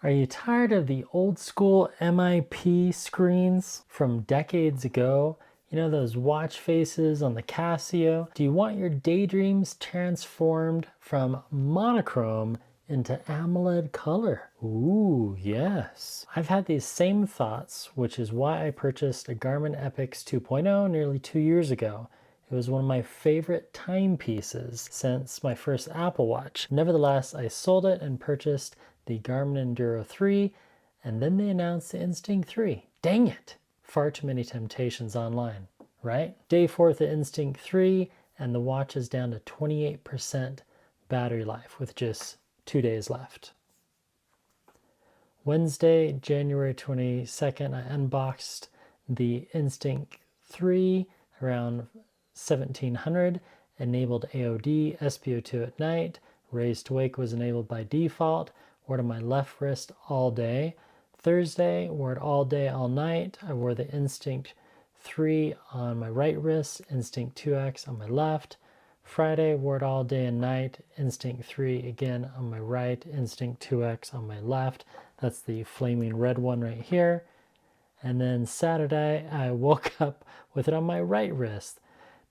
Are you tired of the old school MIP screens from decades ago? You know, those watch faces on the Casio? Do you want your daydreams transformed from monochrome into AMOLED color? Ooh, yes. I've had these same thoughts, which is why I purchased a Garmin Epix 2.0 nearly 2 years ago. It was one of my favorite timepieces since my first Apple Watch. Nevertheless, I sold it and purchased the Garmin Enduro 3, and then they announced the Instinct 3. Dang it! Far too many temptations online, right? Day 4 of the Instinct 3, and the watch is down to 28% battery life with just 2 days left. Wednesday, January 22nd, I unboxed the Instinct 3 around 1700, enabled AOD, SpO2 at night, raised to wake was enabled by default, wore it on my left wrist all day. Thursday, wore it all day, all night. I wore the Instinct 3 on my right wrist, Instinct 2X on my left. Friday, wore it all day and night, Instinct 3 again on my right, Instinct 2X on my left. That's the flaming red one right here. And then Saturday, I woke up with it on my right wrist.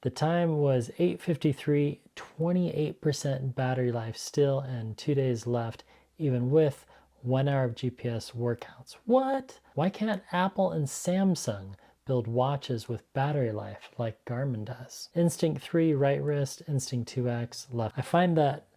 The time was 8:53, 28% battery life still, and 2 days left, even with 1 hour of GPS workouts. What? Why can't Apple and Samsung build watches with battery life like Garmin does? Instinct 3 right wrist, Instinct 2X left. I find that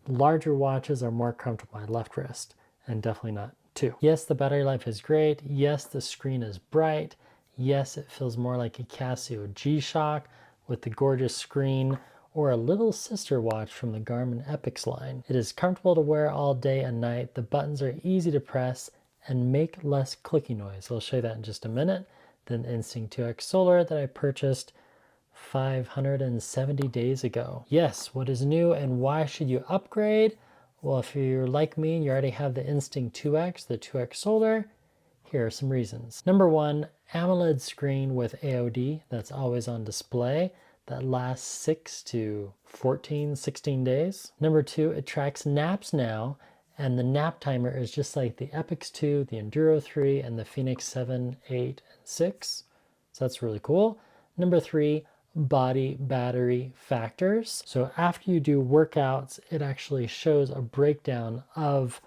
larger watches are more comfortable on my left wrist, and definitely not 2. Yes, the battery life is great. Yes, the screen is bright. Yes, it feels more like a Casio G-Shock with the gorgeous screen, or a little sister watch from the Garmin Epix line. It is comfortable to wear all day and night. The buttons are easy to press and make less clicking noise. I'll show you that in just a minute. Then the Instinct 2X Solar that I purchased 570 days ago. Yes, what is new and why should you upgrade? Well, if you're like me and you already have the Instinct 2X, the 2X Solar, here are some reasons. Number 1, AMOLED screen with AOD that's always on display that lasts 6 to 14, 16 days. Number 2, it tracks naps now, and the nap timer is just like the Epix 2, the Enduro 3, and the Phoenix 7, 8, and 6. So that's really cool. Number 3, body battery factors. So after you do workouts, it actually shows a breakdown of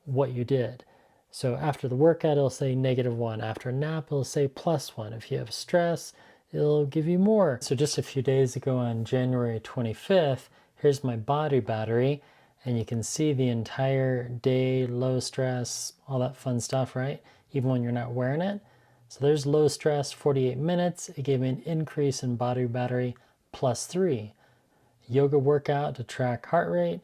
what you did. So after the workout, it'll say -1. After a nap, it'll say +1. If you have stress, it'll give you more. So just a few days ago on January 25th, here's my body battery, and you can see the entire day, low stress, all that fun stuff, right? Even when you're not wearing it. So there's low stress, 48 minutes. It gave me an increase in body battery, +3. Yoga workout to track heart rate,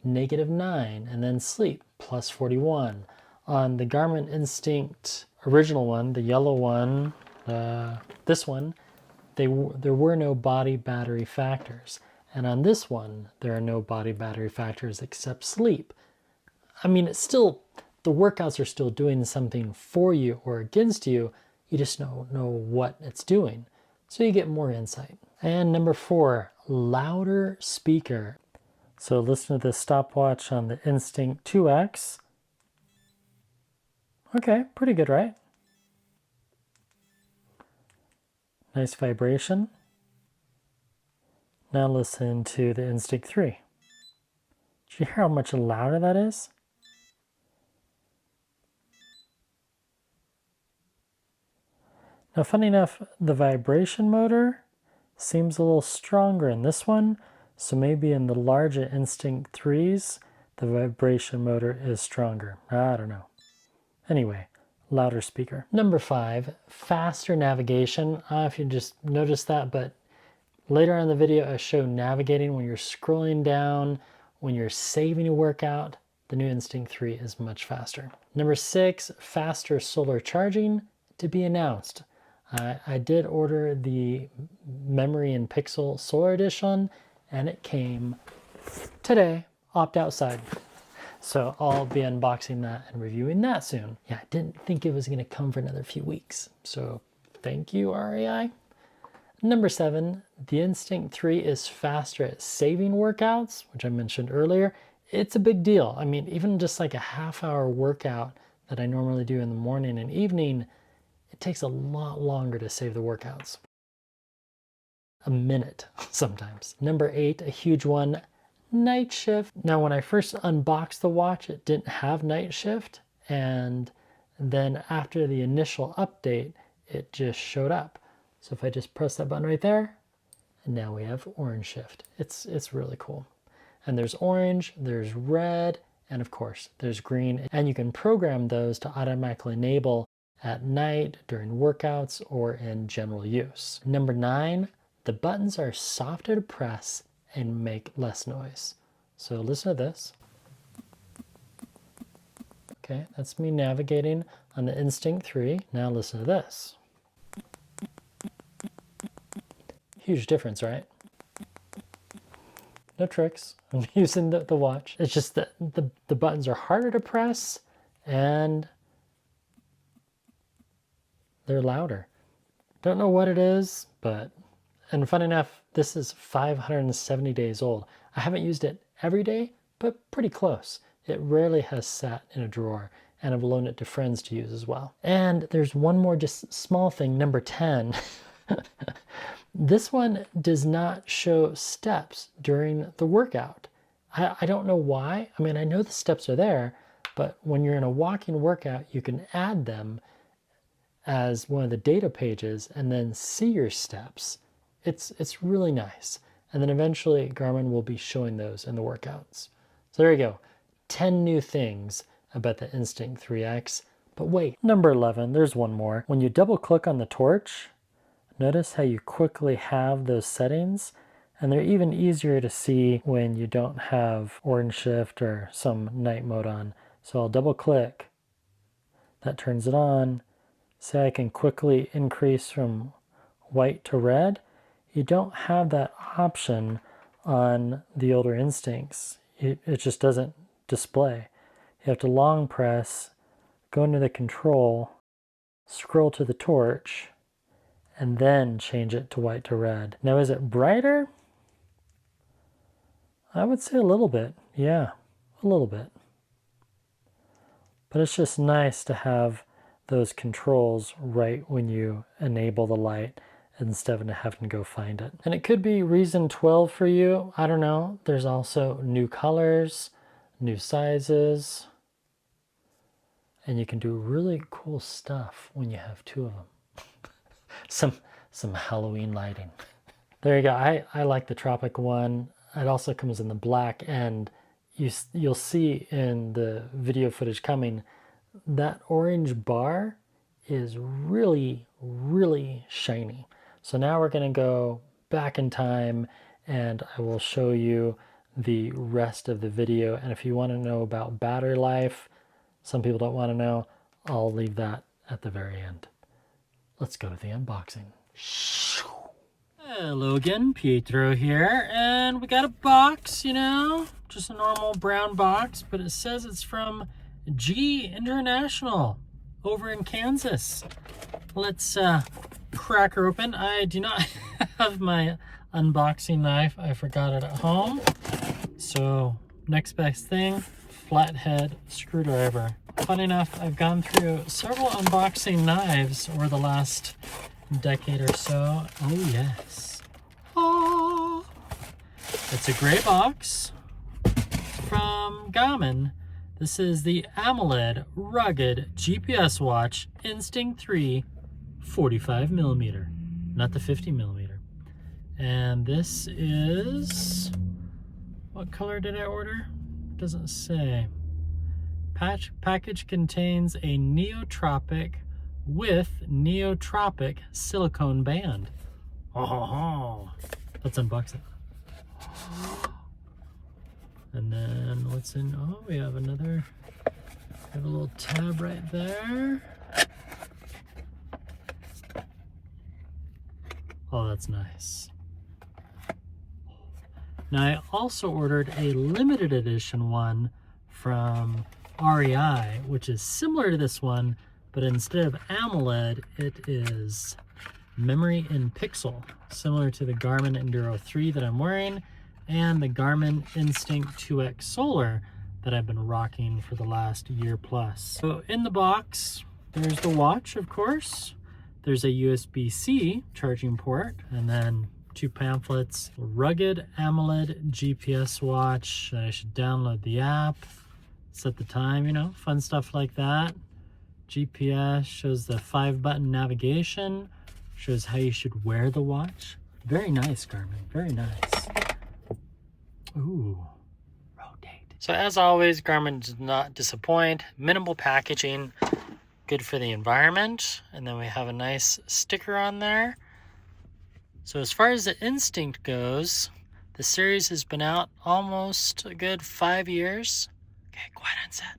-9. And then sleep, +41. On the Garmin Instinct original one, the yellow one, this one, there were no body battery factors. And on this one, there are no body battery factors except sleep. I mean, it's still, the workouts are still doing something for you or against you. You just don't know what it's doing. So you get more insight. And number 4, louder speaker. So listen to this stopwatch on the Instinct 2X. Okay, pretty good, right? Nice vibration. Now listen to the Instinct 3. Did you hear how much louder that is? Now, funny enough, the vibration motor seems a little stronger in this one, so maybe in the larger Instinct 3s, the vibration motor is stronger. I don't know. Anyway, louder speaker. Number 5, faster navigation. I don't know if you just noticed that, but later on in the video, I show navigating when you're scrolling down, when you're saving a workout. The new Instinct 3 is much faster. Number 6, faster solar charging to be announced. I did order the Memory and Pixel Solar Edition, and it came today, opt outside. So I'll be unboxing that and reviewing that soon. Yeah, I didn't think it was going to come for another few weeks. So thank you, RAI. Number 7, the Instinct 3 is faster at saving workouts, which I mentioned earlier. it's a big deal. I mean, even just like a half-hour workout that I normally do in the morning and evening, it takes a lot longer to save the workouts. A minute sometimes. Number 8, a huge one, night shift. Now, when I first unboxed the watch, it didn't have night shift. And then after the initial update, it just showed up. So if I just press that button right there, and now we have orange shift. It's really cool. And there's orange, there's red, and of course there's green. And you can program those to automatically enable at night, during workouts, or in general use. Number 9, the buttons are softer to press and make less noise. So listen to this. Okay, that's me navigating on the Instinct 3. Now listen to this. Huge difference, right? No tricks. I'm using the watch. It's just that the buttons are harder to press and they're louder. Don't know what it is, but, and funny enough, this is 570 days old. I haven't used it every day, but pretty close. It rarely has sat in a drawer, and I've loaned it to friends to use as well. And there's one more just small thing, number 10. This one does not show steps during the workout. I don't know why. I mean, I know the steps are there, but when you're in a walking workout, you can add them as one of the data pages and then see your steps. It's really nice. And then eventually Garmin will be showing those in the workouts. So there you go. 10 new things about the Instinct 3X. But wait, number 11, there's one more. When you double click on the torch, notice how you quickly have those settings, and they're even easier to see when you don't have orange shift or some night mode on. So I'll double click, that turns it on. Say I can quickly increase from white to red. You don't have that option on the older Instincts. It just doesn't display. You have to long press, go into the control, scroll to the torch, and then change it to white to red. Now, is it brighter? I would say a little bit. Yeah, a little bit. But it's just nice to have those controls right when you enable the light instead of having to go find it. And it could be reason 12 for you. I don't know. There's also new colors, new sizes, and you can do really cool stuff when you have 2 of them. Some Halloween lighting. There you go. I like the Tropic one. It also comes in the black, and you'll see in the video footage coming that orange bar is really, really shiny. So now we're going to go back in time and I will show you the rest of the video. And if you want to know about battery life, some people don't want to know, I'll leave that at the very end. Let's go to the unboxing. Hello again, Pietro here, and we got a box, you know, just a normal brown box, but it says it's from G International over in Kansas. Let's crack her open. I do not have my unboxing knife. I forgot it at home. So next best thing, flathead screwdriver. Funny enough, I've gone through several unboxing knives over the last decade or so. Oh yes. Oh, it's a gray box from Garmin. This is the AMOLED rugged GPS watch Instinct 3 45mm, not the 50mm. And this is, what color did I order? Doesn't say. Package contains a neotropic with neotropic silicone band. Oh, let's unbox it. And then what's in, oh, we have another, we have a little tab right there. Oh, that's nice. Now I also ordered a limited edition one from REI, which is similar to this one, but instead of AMOLED, it is memory in pixel, similar to the Garmin Enduro 3 that I'm wearing. and the Garmin Instinct 2X Solar that I've been rocking for the last year plus. So in the box, there's the watch, of course. There's a USB-C charging port, and then 2 pamphlets, rugged AMOLED GPS watch. I should download the app, set the time, you know, fun stuff like that. GPS shows the 5-button navigation, shows how you should wear the watch. Very nice, Garmin, very nice. Ooh, rotate. So as always, Garmin does not disappoint. Minimal packaging, good for the environment. And then we have a nice sticker on there. So as far as the Instinct goes, the series has been out almost a good 5 years. Okay, quiet on set.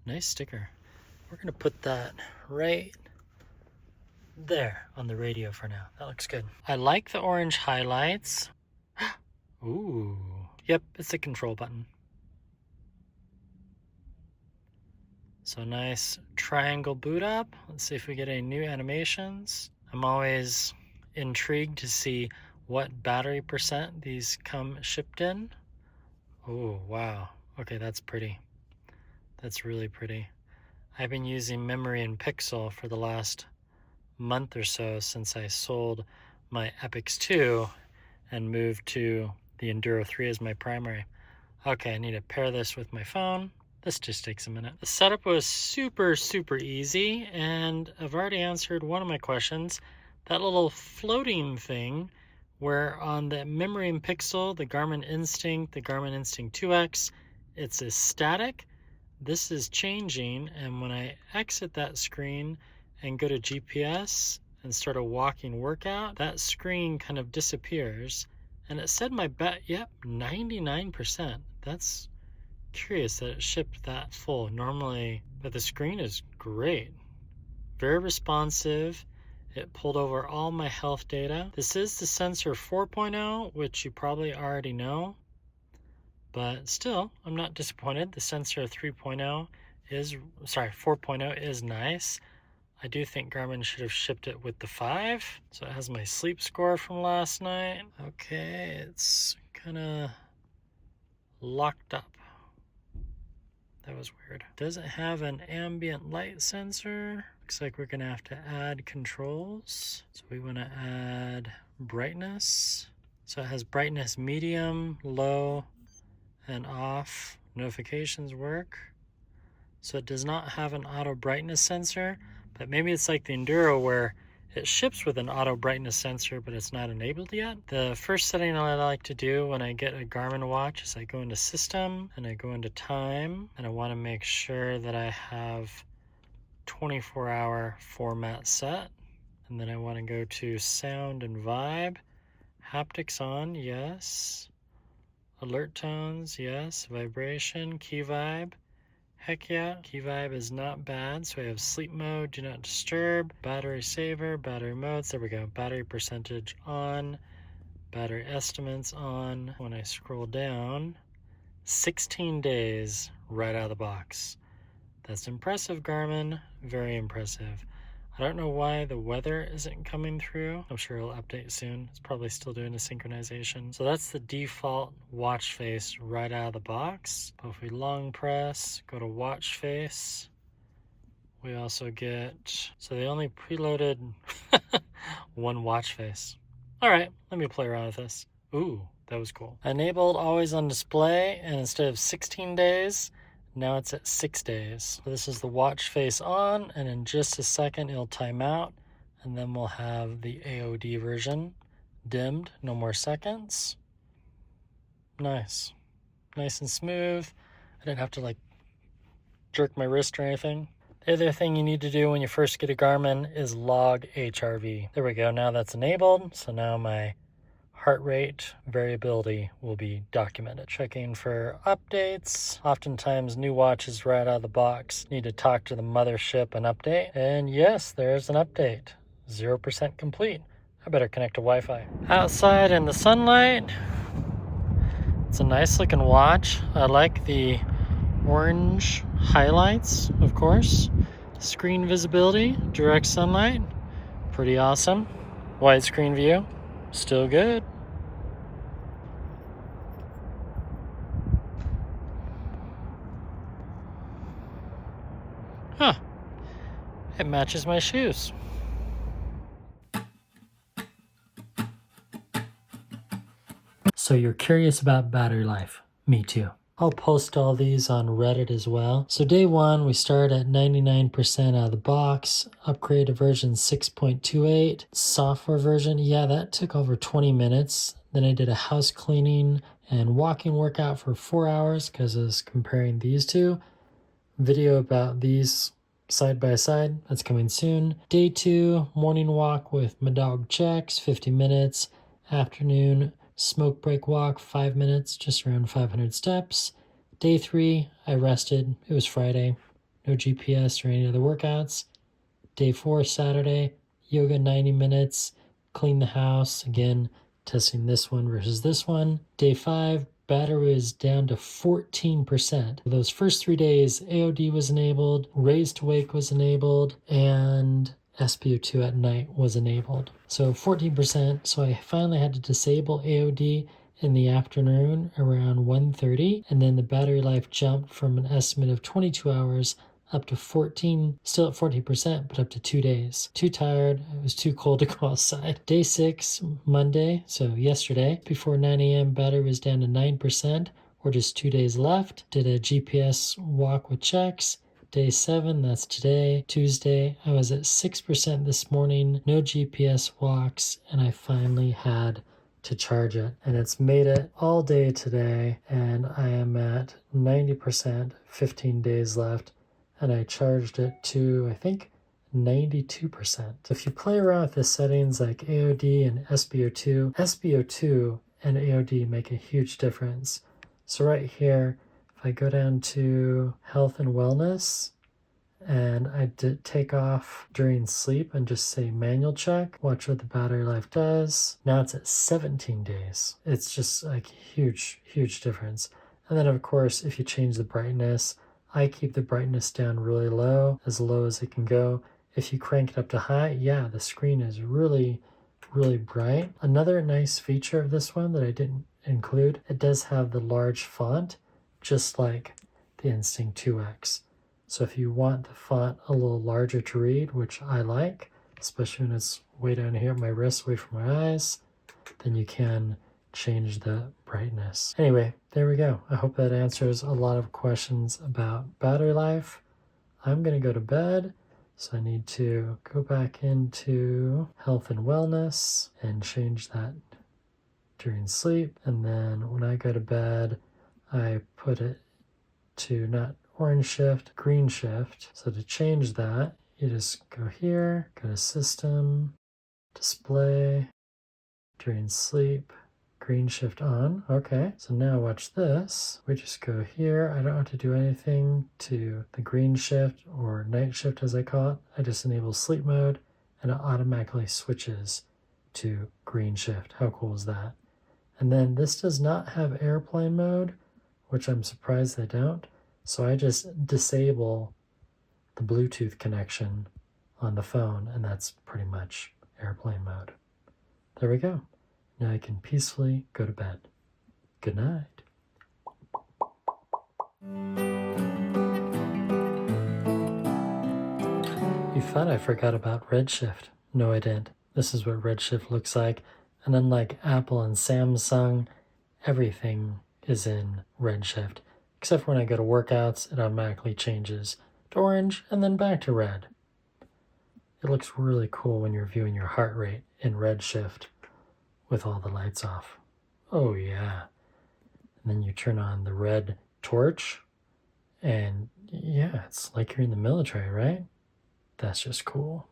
Nice sticker. We're gonna put that right there on the radio for now. That looks good. I like the orange highlights. Ooh. Yep, it's the control button. So nice triangle boot up. Let's see if we get any new animations. I'm always intrigued to see what battery percent these come shipped in. Oh, wow. Okay, that's pretty. That's really pretty. I've been using memory and pixel for the last month or so since I sold my Epix 2 and moved to the Enduro 3 as my primary. Okay, I need to pair this with my phone. This just takes a minute. The setup was super easy, and I've already answered one of my questions. That little floating thing where on the memory and pixel, the Garmin Instinct, the Garmin Instinct 2X, it's a static. This is changing, and when I exit that screen and go to GPS and start a walking workout, that screen kind of disappears. And it said my bet, yep, 99%. That's curious that it shipped that full normally, but the screen is great, very responsive. It pulled over all my health data. This is the sensor 4.0, which you probably already know, but still I'm not disappointed. The sensor 4.0 is nice. I do think Garmin should have shipped it with the 5. So it has my sleep score from last night. Okay, it's kind of locked up. That was weird. Doesn't have an ambient light sensor. Looks like we're gonna have to add controls. So we wanna add brightness. So it has brightness medium, low, and off. Notifications work. So it does not have an auto brightness sensor, but maybe it's like the Enduro where it ships with an auto brightness sensor, but it's not enabled yet. The first setting I like to do when I get a Garmin watch is I go into system and I go into time, and I want to make sure that I have 24-hour format set. And then I want to go to sound and vibe, haptics on, yes. Alert tones, yes. Vibration, key vibe. Heck yeah, key vibe is not bad. So we have sleep mode, do not disturb, battery saver, battery modes. There we go. Battery percentage on, battery estimates on. When I scroll down, 16 days right out of the box. That's impressive, Garmin. Very impressive. I don't know why the weather isn't coming through. I'm sure it'll update soon. It's probably still doing the synchronization. So that's the default watch face right out of the box. But if we long press, go to watch face, we also get, so they only preloaded one watch face. All right, let me play around with this. Ooh, that was cool. Enabled always on display, and instead of 16 days, now it's at 6 days. So this is the watch face on, and in just a second it'll time out, and then we'll have the AOD version dimmed, no more seconds. Nice. Nice and smooth. I didn't have to like jerk my wrist or anything. The other thing you need to do when you first get a Garmin is log HRV. There we go, now that's enabled. So now my heart rate variability will be documented. Checking for updates. Oftentimes new watches right out of the box need to talk to the mothership and update. And yes, there's an update. 0% complete. I better connect to Wi-Fi. Outside in the sunlight. It's a nice looking watch. I like the orange highlights, of course. Screen visibility, direct sunlight. Pretty awesome. Widescreen view. Still good. Huh. It matches my shoes. So you're curious about battery life. Me too. I'll post all these on Reddit as well. So day one, we start at 99% out of the box. Upgrade to version 6.28. Software version, yeah, that took over 20 minutes. Then I did a house cleaning and walking workout for 4 hours because I was comparing these two. Video about these side by side, that's coming soon. Day two, morning walk with my dog Chex, 50 minutes. Afternoon, smoke break walk, 5 minutes, just around 500 steps. Day three, I rested. It was Friday. No GPS or any other workouts. Day four, Saturday, yoga 90 minutes. Clean the house. Again, testing this one versus this one. Day five, battery is down to 14%. Those first 3 days, AOD was enabled, raise to wake was enabled, and SpO2 at night was enabled. So 14%. So I finally had to disable AOD in the afternoon around 1:30, and then the battery life jumped from an estimate of 22 hours up to 14, still at 14%, but up to 2 days. Too tired, it was too cold to go outside. Day 6, Monday, so yesterday, before 9 a.m., battery was down to 9%, or just 2 days left. Did a GPS walk with Chex. Day 7, that's today, Tuesday, I was at 6% this morning, no GPS walks, and I finally had to charge it. And it's made it all day today, and I am at 90%, 15 days left. And I charged it to, I think, 92%. If you play around with the settings like AOD and SpO2 and AOD make a huge difference. So right here, if I go down to health and wellness, and I did take off during sleep and just say manual check, watch what the battery life does. Now it's at 17 days. It's just like huge, huge difference. And then of course, if you change the brightness, I keep the brightness down really low as it can go. If you crank it up to high, yeah, the screen is really, really bright. Another nice feature of this one that I didn't include, it does have the large font, just like the Instinct 2X. So if you want the font a little larger to read, which I like, especially when it's way down here at my wrist, away from my eyes, then you can change the brightness. Anyway, there we go. I hope that answers a lot of questions about battery life. I'm going to go to bed, so I need to go back into health and wellness and change that during sleep. And then when I go to bed, I put it to not orange shift, green shift. So to change that, you just go here, go to system, display, during sleep, green shift on. Okay, so now watch this. We just go here. I don't have to do anything to the green shift or night shift as I call it. I just enable sleep mode and it automatically switches to green shift. How cool is that? And then this does not have airplane mode, which I'm surprised they don't. So I just disable the Bluetooth connection on the phone, and that's pretty much airplane mode. There we go. Now I can peacefully go to bed. Good night. You thought I forgot about Redshift. No, I didn't. This is what Redshift looks like. And unlike Apple and Samsung, everything is in Redshift. Except for when I go to workouts, it automatically changes to orange and then back to red. It looks really cool when you're viewing your heart rate in Redshift with all the lights off. Oh yeah. And then you turn on the red torch and yeah, it's like you're in the military, right? That's just cool.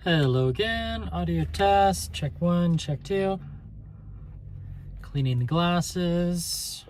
Hello again, audio test, check 1, check 2. Cleaning the glasses.